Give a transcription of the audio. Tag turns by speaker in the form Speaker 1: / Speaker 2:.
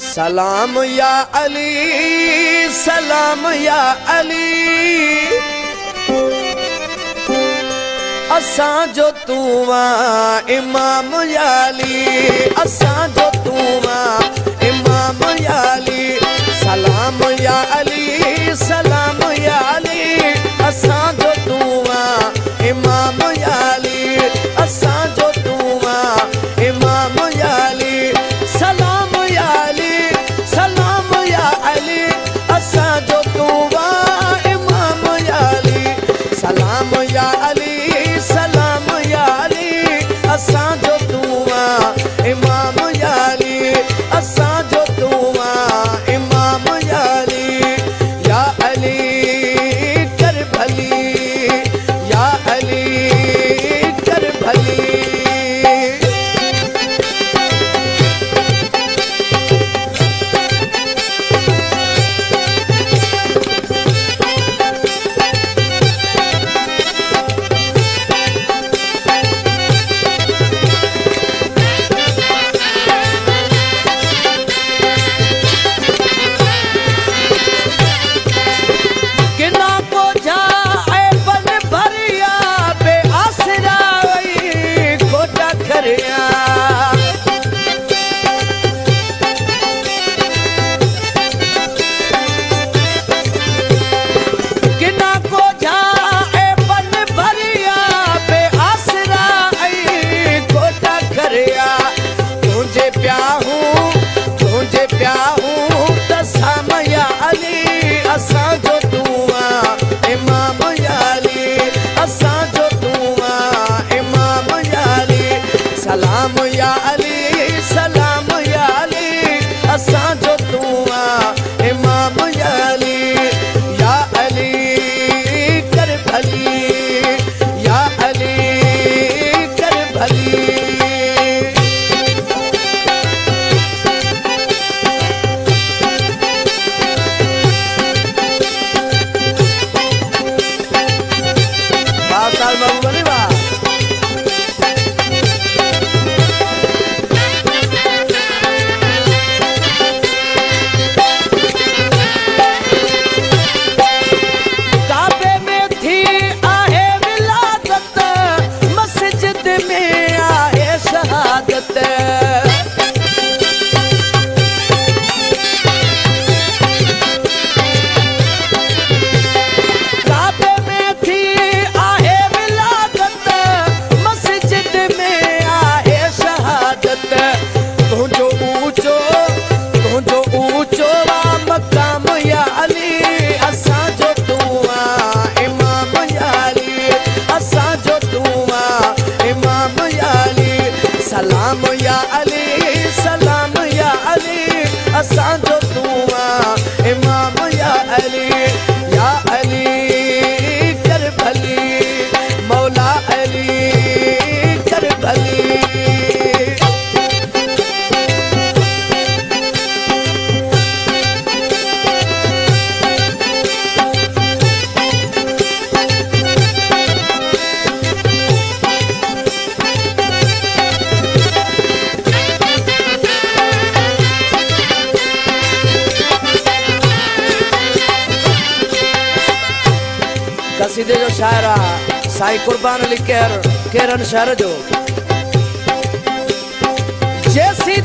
Speaker 1: सलाम या अली, सलाम या अली, असां जो तू इमाम या अली, असां जो तू इमाम या अली। सलाम या अली, सलाम या अली, असां जो तू इमाम या अली, असां जो तू इमाम या अली। सलाम या अली, सलाम या अली, असां जो तू इमाम या अली। सलाम या अली, सलाम या अली, असां जो तू इमाम या अली, असां जो तू इमाम या अली। या अली कर भली, या अली कर भली। सलाम या अली, सलाम या अली, असां जो तू इमाम या अली। या अली कर भली, या अली कर भली। साल बाबू बनी बा सलाम या अली, सलाम या अली, असां जो तू इमाम या अली। या अली कर भली, मौला अली कर भली। कसीदे जो शायरा साईं कुर्बान अली केरन शहर जो। जैसी